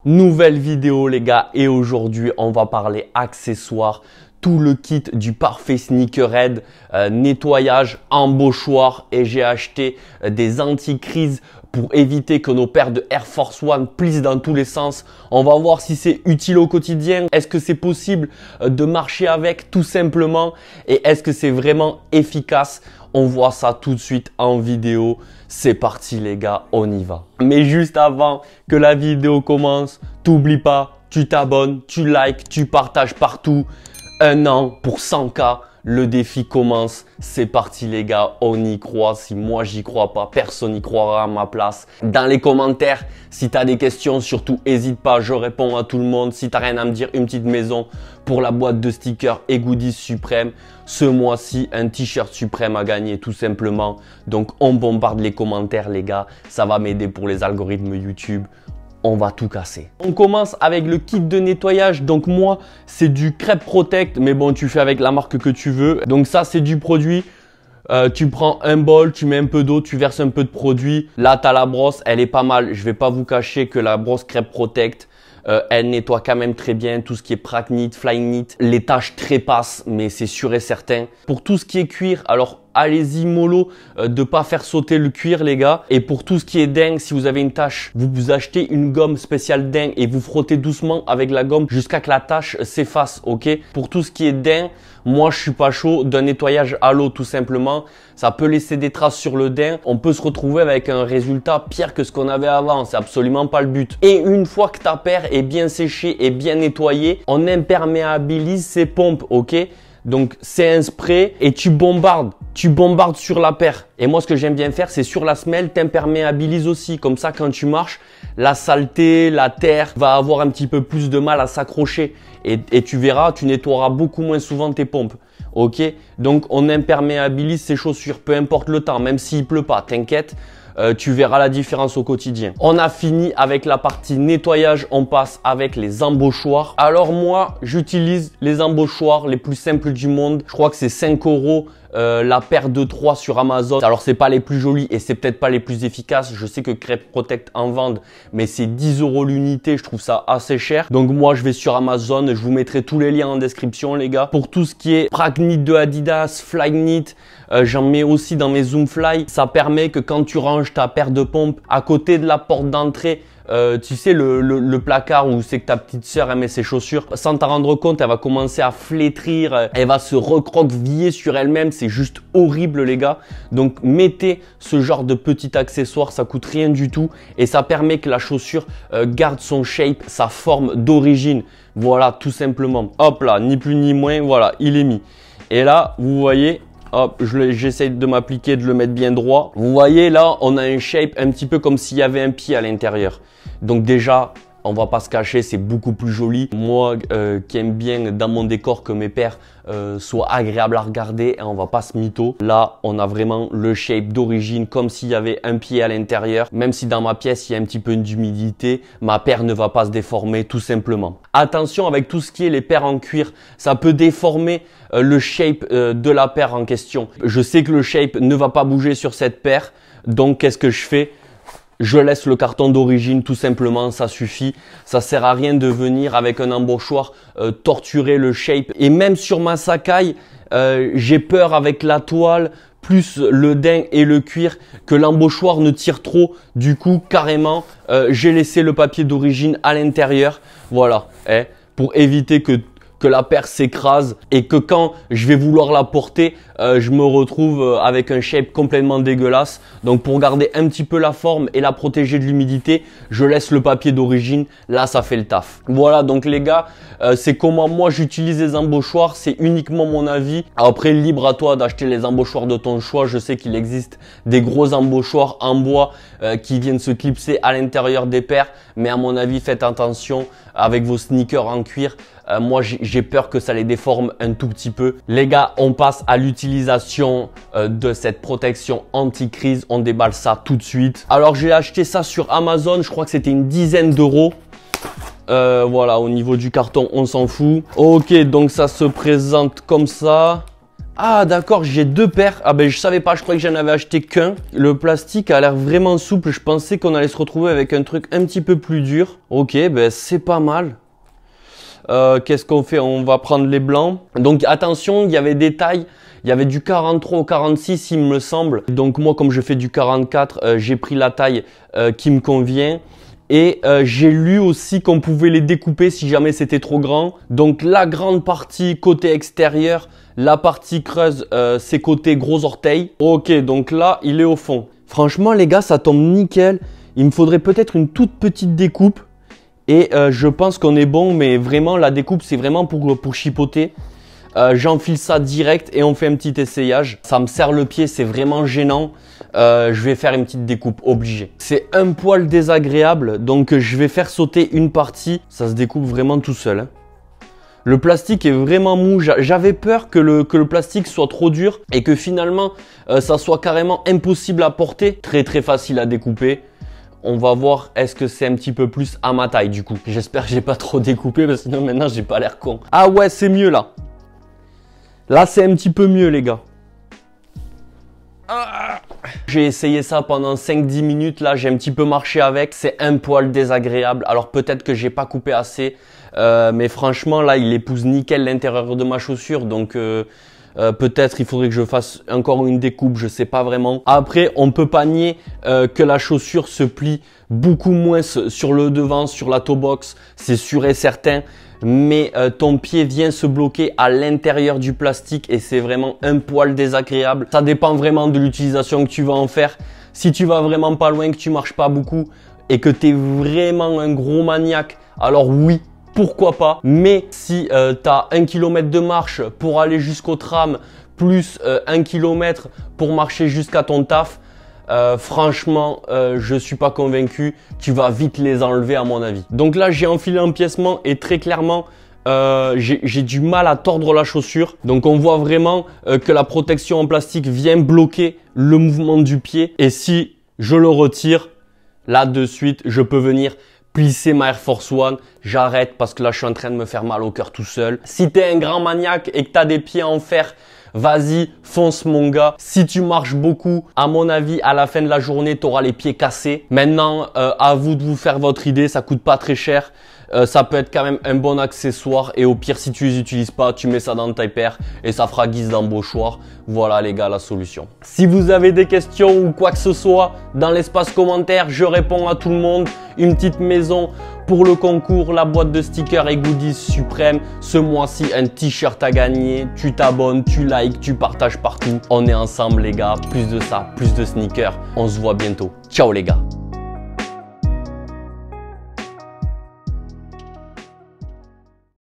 Nouvelle vidéo les gars, et aujourd'hui on va parler accessoires, tout le kit du parfait sneakerhead, nettoyage, embauchoir, et j'ai acheté des anti-crises pour éviter que nos paires de Air Force One plissent dans tous les sens. On va voir si c'est utile au quotidien, est-ce que c'est possible de marcher avec tout simplement, et est-ce que c'est vraiment efficace. On voit ça tout de suite en vidéo. C'est parti les gars, on y va. Mais juste avant que la vidéo commence, t'oublies pas, tu t'abonnes, tu likes, tu partages partout. 1 an pour 100K, le défi commence. C'est parti les gars, on y croit. Si moi j'y crois pas, personne n'y croira à ma place. Dans les commentaires, si tu as des questions, surtout n'hésite pas, je réponds à tout le monde. Si tu n'as rien à me dire, une petite maison pour la boîte de stickers et goodies suprême. Ce mois-ci, un t-shirt suprême à gagner tout simplement. Donc on bombarde les commentaires les gars, ça va m'aider pour les algorithmes YouTube. On va tout casser. On commence avec le kit de nettoyage. Donc moi, c'est du Crêpe Protect, mais bon, tu fais avec la marque que tu veux. Donc ça, c'est du produit. Tu prends un bol, tu mets un peu d'eau, tu verses un peu de produit. Là, tu as la brosse, elle est pas mal. Je vais pas vous cacher que la brosse Crêpe Protect, elle nettoie quand même très bien tout ce qui est Pracknit, Flyknit. Les taches trépassent, mais c'est sûr et certain. Pour tout ce qui est cuir, alors allez-y mollo de pas faire sauter le cuir les gars. Et pour tout ce qui est dingue, si vous avez une tache, vous achetez une gomme spéciale dingue et vous frottez doucement avec la gomme jusqu'à que la tache s'efface, ok? Pour tout ce qui est dingue, moi je suis pas chaud d'un nettoyage à l'eau tout simplement. Ça peut laisser des traces sur le daim. On peut se retrouver avec un résultat pire que ce qu'on avait avant. C'est absolument pas le but. Et une fois que ta paire est bien séchée et bien nettoyée, on imperméabilise ses pompes, ok? Donc c'est un spray et tu bombardes sur la paire. Et moi ce que j'aime bien faire, c'est sur la semelle, t'imperméabilises aussi. Comme ça quand tu marches, la saleté, la terre va avoir un petit peu plus de mal à s'accrocher. Et tu verras, tu nettoieras beaucoup moins souvent tes pompes. Ok? Donc on imperméabilise ses chaussures, peu importe le temps, même s'il pleut pas, t'inquiète. Tu verras la différence au quotidien. On a fini avec la partie nettoyage, on passe avec les embauchoirs. Alors moi, j'utilise les embauchoirs les plus simples du monde. Je crois que c'est 5 € la paire de 3 sur Amazon. Alors c'est pas les plus jolis et c'est peut-être pas les plus efficaces. Je sais que Crêpe Protect en vendent, mais c'est 10 € l'unité. Je trouve ça assez cher. Donc moi, je vais sur Amazon. Je vous mettrai tous les liens en description les gars. Pour tout ce qui est Pracknit de Adidas, Flyknit, j'en mets aussi dans mes Zoomfly. Ça permet que quand tu ranges ta paire de pompes à côté de la porte d'entrée, tu sais le placard où c'est que ta petite sœur elle met ses chaussures, sans t'en rendre compte, elle va commencer à flétrir, elle va se recroqueviller sur elle-même. C'est juste horrible les gars. Donc mettez ce genre de petit accessoire, ça coûte rien du tout et ça permet que la chaussure garde son shape, sa forme d'origine. Voilà, tout simplement. Hop là, ni plus ni moins, voilà, il est mis. Et là, vous voyez, hop, j'essaie de m'appliquer, de le mettre bien droit. Vous voyez là, on a un shape un petit peu comme s'il y avait un pied à l'intérieur. Donc déjà, on va pas se cacher, c'est beaucoup plus joli. Moi qui aime bien dans mon décor que mes paires soient agréables à regarder, et on va pas se mytho. Là, on a vraiment le shape d'origine comme s'il y avait un pied à l'intérieur. Même si dans ma pièce, il y a un petit peu d'humidité, ma paire ne va pas se déformer tout simplement. Attention avec tout ce qui est les paires en cuir, ça peut déformer le shape de la paire en question. Je sais que le shape ne va pas bouger sur cette paire, donc qu'est-ce que je fais ? Je laisse le carton d'origine tout simplement, ça suffit. Ça sert à rien de venir avec un embauchoir torturer le shape. Et même sur ma Sakai, j'ai peur avec la toile, plus le daim et le cuir, que l'embauchoir ne tire trop. Du coup, carrément, j'ai laissé le papier d'origine à l'intérieur. Voilà, pour éviter que la paire s'écrase et que quand je vais vouloir la porter, je me retrouve avec un shape complètement dégueulasse. Donc pour garder un petit peu la forme et la protéger de l'humidité, je laisse le papier d'origine. Là, ça fait le taf. Voilà, donc les gars, c'est comment moi j'utilise les embauchoirs. C'est uniquement mon avis. Après, libre à toi d'acheter les embauchoirs de ton choix. Je sais qu'il existe des gros embauchoirs en bois qui viennent se clipser à l'intérieur des paires. Mais à mon avis, faites attention avec vos sneakers en cuir. Moi, j'ai peur que ça les déforme un tout petit peu. Les gars, on passe à l'utilisation de cette protection anti-crise. On déballe ça tout de suite. Alors, j'ai acheté ça sur Amazon. Je crois que c'était une dizaine d'euros. Voilà, au niveau du carton, on s'en fout. Ok, donc ça se présente comme ça. Ah d'accord, j'ai 2 paires. Ah ben je savais pas, je croyais que j'en avais acheté qu'un. Le plastique a l'air vraiment souple. Je pensais qu'on allait se retrouver avec un truc un petit peu plus dur. Ok, ben c'est pas mal. Qu'est-ce qu'on fait? On va prendre les blancs. Donc attention, il y avait des tailles. Il y avait du 43 au 46 il me semble. Donc moi comme je fais du 44, j'ai pris la taille qui me convient. Et j'ai lu aussi qu'on pouvait les découper si jamais c'était trop grand. Donc la grande partie côté extérieur, la partie creuse c'est côté gros orteil. Ok, donc là il est au fond. Franchement les gars, ça tombe nickel. Il me faudrait peut-être une toute petite découpe. Et je pense qu'on est bon, mais vraiment la découpe c'est vraiment pour chipoter. J'enfile ça direct et on fait un petit essayage. Ça me serre le pied, c'est vraiment gênant. Je vais faire une petite découpe, obligé. C'est un poil désagréable, donc je vais faire sauter une partie. Ça se découpe vraiment tout seul. Hein. Le plastique est vraiment mou. J'avais peur que le plastique soit trop dur et que finalement ça soit carrément impossible à porter. Très très facile à découper. On va voir est-ce que c'est un petit peu plus à ma taille du coup. J'espère que j'ai pas trop découpé parce que sinon maintenant j'ai pas l'air con. Ah ouais, c'est mieux là. Là c'est un petit peu mieux les gars. J'ai essayé ça pendant 5-10 minutes, là j'ai un petit peu marché avec, c'est un poil désagréable. Alors peut-être que j'ai pas coupé assez, mais franchement là il épouse nickel l'intérieur de ma chaussure, donc peut-être il faudrait que je fasse encore une découpe, je sais pas vraiment. Après on peut pas nier que la chaussure se plie beaucoup moins sur le devant, sur la toe box, c'est sûr et certain. Mais ton pied vient se bloquer à l'intérieur du plastique et c'est vraiment un poil désagréable. Ça dépend vraiment de l'utilisation que tu vas en faire. Si tu vas vraiment pas loin, que tu marches pas beaucoup et que tu es vraiment un gros maniaque, alors oui, pourquoi pas. Mais si tu as 1 km de marche pour aller jusqu'au tram, plus 1 km pour marcher jusqu'à ton taf, franchement, je suis pas convaincu. Tu vas vite les enlever à mon avis. Donc là, j'ai enfilé l'empiècement et très clairement, j'ai du mal à tordre la chaussure. Donc on voit vraiment que la protection en plastique vient bloquer le mouvement du pied. Et si je le retire, là de suite, je peux venir plisser ma Air Force One. J'arrête parce que là, je suis en train de me faire mal au cœur tout seul. Si tu es un grand maniaque et que tu as des pieds en fer, vas-y, fonce mon gars. Si tu marches beaucoup, à mon avis, à la fin de la journée, tu auras les pieds cassés. Maintenant, à vous de vous faire votre idée. Ça coûte pas très cher. Ça peut être quand même un bon accessoire. Et au pire, si tu les utilises pas, tu mets ça dans ta paire et ça fera guise d'embauchoir. Voilà les gars, la solution. Si vous avez des questions ou quoi que ce soit, dans l'espace commentaire, je réponds à tout le monde. Une petite maison pour le concours, la boîte de stickers et goodies suprême. Ce mois-ci, un t-shirt à gagner. Tu t'abonnes, tu likes, tu partages partout. On est ensemble les gars. Plus de ça, plus de sneakers. On se voit bientôt. Ciao les gars.